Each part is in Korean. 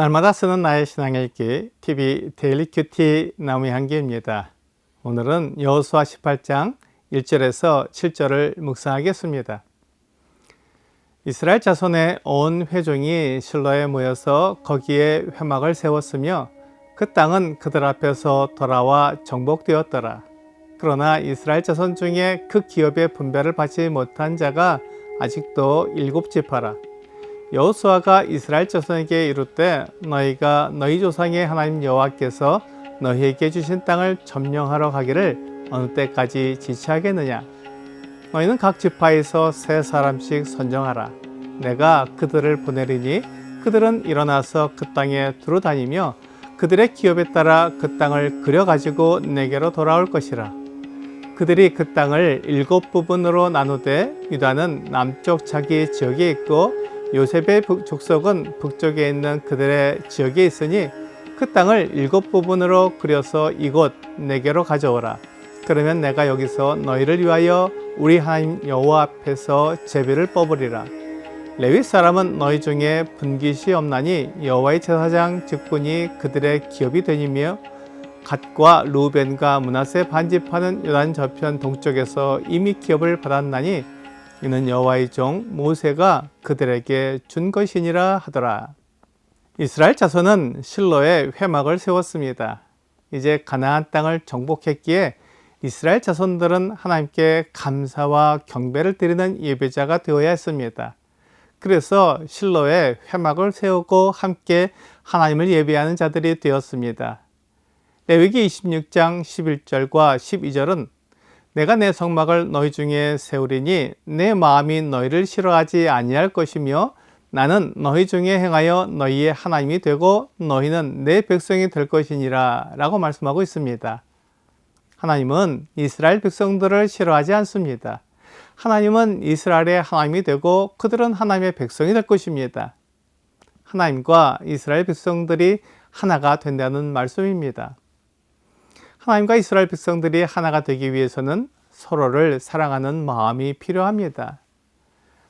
날마다 쓰는 나의 신앙읽기 TV 데일리 큐티 나무의 향기입니다. 오늘은 여호수아 18장 1절에서 7절을 묵상하겠습니다. 이스라엘 자손의 온 회중이 실로에 모여서 거기에 회막을 세웠으며 그 땅은 그들 앞에서 돌아와 정복되었더라. 그러나 이스라엘 자손 중에 그 기업의 분배를 받지 못한 자가 아직도 7지파라. 여호수아가 이스라엘 자손에게 이르되 너희가 너희 조상의 하나님 여호와께서 너희에게 주신 땅을 점령하러 가기를 어느 때까지 지체하겠느냐. 너희는 각 지파에서 3사람씩 선정하라. 내가 그들을 보내리니 그들은 일어나서 그 땅에 두루 다니며 그들의 기업에 따라 그 땅을 그려가지고 내게로 돌아올 것이라. 그들이 그 땅을 7부분으로 나누되 유다는 남쪽 자기 지역에 있고 요셉의 족속은 북쪽에 있는 그들의 지역에 있으니 그 땅을 7부분으로 그려서 이곳 내게로 가져오라. 그러면 내가 여기서 너희를 위하여 우리 하나님 여호와 앞에서 제비를 뽑으리라. 레위 사람은 너희 중에 분깃이 없나니 여호와의 제사장 직분이 그들의 기업이 되니며 갓과 루벤과 므낫세 반지파는 요단 저편 동쪽에서 이미 기업을 받았나니 이는 여호와의 종 모세가 그들에게 준 것이니라 하더라. 이스라엘 자손은 실로에 회막을 세웠습니다. 이제 가나안 땅을 정복했기에 이스라엘 자손들은 하나님께 감사와 경배를 드리는 예배자가 되어야 했습니다. 그래서 실로에 회막을 세우고 함께 하나님을 예배하는 자들이 되었습니다. 레위기 26장 11절과 12절은 내가 내 성막을 너희 중에 세우리니 내 마음이 너희를 싫어하지 아니할 것이며 나는 너희 중에 행하여 너희의 하나님이 되고 너희는 내 백성이 될 것이니라 라고 말씀하고 있습니다. 하나님은 이스라엘 백성들을 싫어하지 않습니다. 하나님은 이스라엘의 하나님이 되고 그들은 하나님의 백성이 될 것입니다. 하나님과 이스라엘 백성들이 하나가 된다는 말씀입니다. 하나님과 이스라엘 백성들이 하나가 되기 위해서는 서로를 사랑하는 마음이 필요합니다.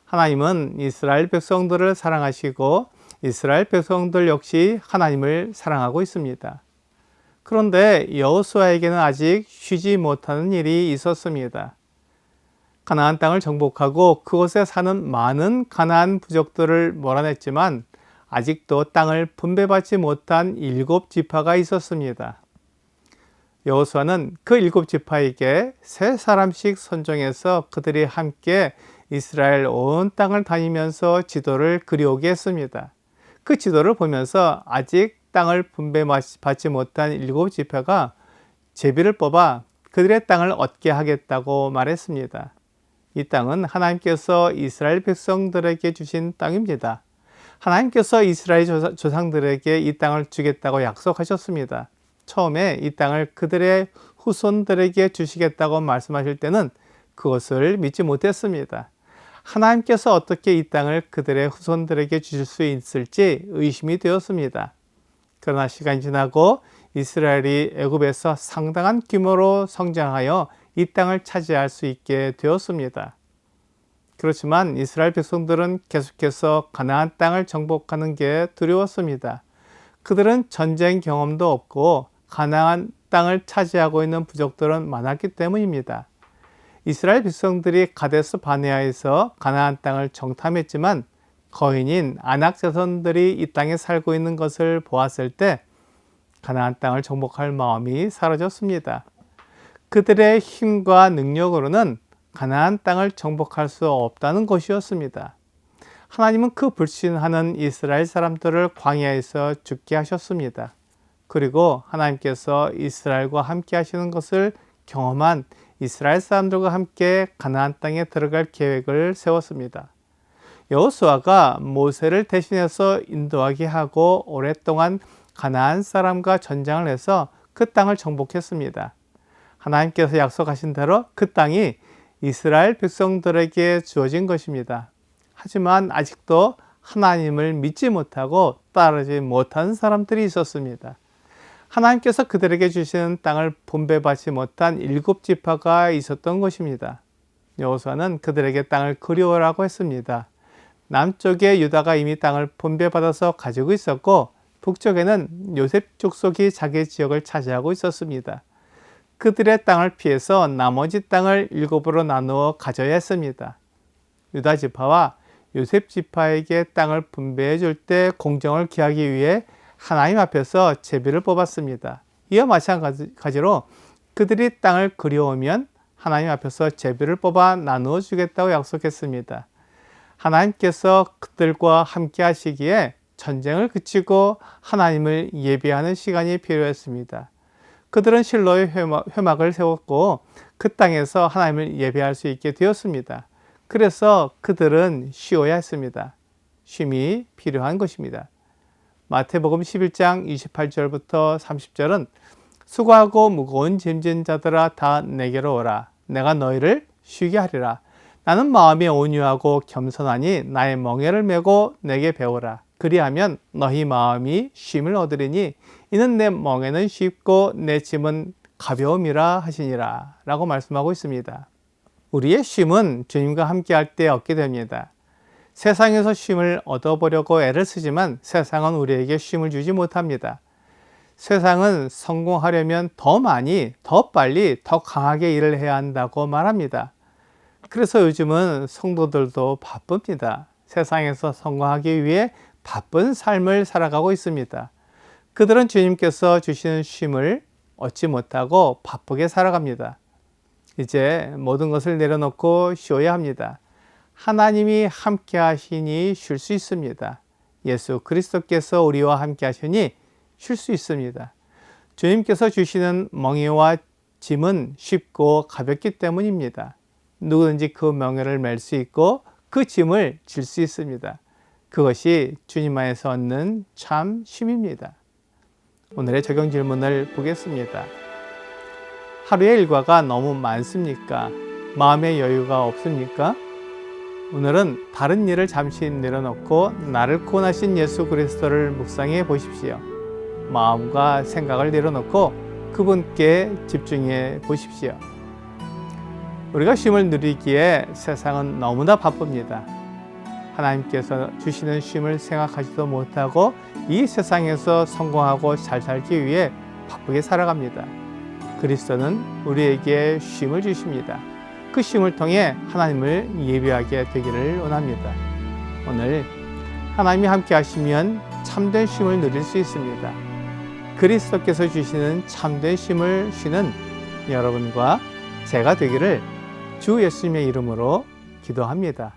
하나님은 이스라엘 백성들을 사랑하시고 이스라엘 백성들 역시 하나님을 사랑하고 있습니다. 그런데 여호수아에게는 아직 쉬지 못하는 일이 있었습니다. 가나안 땅을 정복하고 그곳에 사는 많은 가나안 부족들을 몰아냈지만 아직도 땅을 분배받지 못한 7지파가 있었습니다. 여호수아는 그 7지파에게 3사람씩 선정해서 그들이 함께 이스라엘 온 땅을 다니면서 지도를 그려오게 했습니다. 그 지도를 보면서 아직 땅을 분배받지 못한 7지파가 제비를 뽑아 그들의 땅을 얻게 하겠다고 말했습니다. 이 땅은 하나님께서 이스라엘 백성들에게 주신 땅입니다. 하나님께서 이스라엘 조상들에게 이 땅을 주겠다고 약속하셨습니다. 처음에 이 땅을 그들의 후손들에게 주시겠다고 말씀하실 때는 그것을 믿지 못했습니다. 하나님께서 어떻게 이 땅을 그들의 후손들에게 주실 수 있을지 의심이 되었습니다. 그러나 시간이 지나고 이스라엘이 애굽에서 상당한 규모로 성장하여 이 땅을 차지할 수 있게 되었습니다. 그렇지만 이스라엘 백성들은 계속해서 가나안 땅을 정복하는 게 두려웠습니다. 그들은 전쟁 경험도 없고 가나안 땅을 차지하고 있는 부족들은 많았기 때문입니다. 이스라엘 백성들이 가데스 바네아에서 가나안 땅을 정탐했지만 거인인 아낙 자손들이 이 땅에 살고 있는 것을 보았을 때 가나안 땅을 정복할 마음이 사라졌습니다. 그들의 힘과 능력으로는 가나안 땅을 정복할 수 없다는 것이었습니다. 하나님은 그 불신하는 이스라엘 사람들을 광야에서 죽게 하셨습니다. 그리고 하나님께서 이스라엘과 함께 하시는 것을 경험한 이스라엘 사람들과 함께 가나안 땅에 들어갈 계획을 세웠습니다. 여호수아가 모세를 대신해서 인도하게 하고 오랫동안 가나안 사람과 전쟁을 해서 그 땅을 정복했습니다. 하나님께서 약속하신 대로 그 땅이 이스라엘 백성들에게 주어진 것입니다. 하지만 아직도 하나님을 믿지 못하고 따르지 못한 사람들이 있었습니다. 하나님께서 그들에게 주시는 땅을 분배받지 못한 7지파가 있었던 것입니다. 여호수아는 그들에게 땅을 그리워라고 했습니다. 남쪽에 유다가 이미 땅을 분배받아서 가지고 있었고 북쪽에는 요셉 족속이 자기 지역을 차지하고 있었습니다. 그들의 땅을 피해서 나머지 땅을 7으로 나누어 가져야 했습니다. 유다 지파와 요셉 지파에게 땅을 분배해 줄 때 공정을 기하기 위해 하나님 앞에서 제비를 뽑았습니다. 이와 마찬가지로 그들이 땅을 그리워오면 하나님 앞에서 제비를 뽑아 나누어 주겠다고 약속했습니다. 하나님께서 그들과 함께 하시기에 전쟁을 그치고 하나님을 예배하는 시간이 필요했습니다. 그들은 실로의 회막을 세웠고 그 땅에서 하나님을 예배할 수 있게 되었습니다. 그래서 그들은 쉬어야 했습니다. 쉼이 필요한 것입니다. 마태복음 11장 28절부터 30절은 수고하고 무거운 짐진 자들아 다 내게로 오라. 내가 너희를 쉬게 하리라. 나는 마음이 온유하고 겸손하니 나의 멍에를 메고 내게 배우라. 그리하면 너희 마음이 쉼을 얻으리니 이는 내 멍에는 쉽고 내 짐은 가벼움이라 하시니라 라고 말씀하고 있습니다. 우리의 쉼은 주님과 함께 할 때 얻게 됩니다. 세상에서 쉼을 얻어보려고 애를 쓰지만 세상은 우리에게 쉼을 주지 못합니다. 세상은 성공하려면 더 많이, 더 빨리, 더 강하게 일을 해야 한다고 말합니다. 그래서 요즘은 성도들도 바쁩니다. 세상에서 성공하기 위해 바쁜 삶을 살아가고 있습니다. 그들은 주님께서 주시는 쉼을 얻지 못하고 바쁘게 살아갑니다. 이제 모든 것을 내려놓고 쉬어야 합니다. 하나님이 함께 하시니 쉴 수 있습니다. 예수 그리스도께서 우리와 함께 하시니 쉴 수 있습니다. 주님께서 주시는 멍에와 짐은 쉽고 가볍기 때문입니다. 누구든지 그 멍에를 맬 수 있고 그 짐을 질 수 있습니다. 그것이 주님 안에서 얻는 참 쉼입니다. 오늘의 적용 질문을 보겠습니다. 하루의 일과가 너무 많습니까? 마음의 여유가 없습니까? 오늘은 다른 일을 잠시 내려놓고 나를 구원하신 예수 그리스도를 묵상해 보십시오. 마음과 생각을 내려놓고 그분께 집중해 보십시오. 우리가 쉼을 누리기에 세상은 너무나 바쁩니다. 하나님께서 주시는 쉼을 생각하지도 못하고 이 세상에서 성공하고 잘 살기 위해 바쁘게 살아갑니다. 그리스도는 우리에게 쉼을 주십니다. 그 쉼을 통해 하나님을 예배하게 되기를 원합니다. 오늘 하나님이 함께 하시면 참된 쉼을 누릴 수 있습니다. 그리스도께서 주시는 참된 쉼을 쉬는 여러분과 제가 되기를 주 예수님의 이름으로 기도합니다.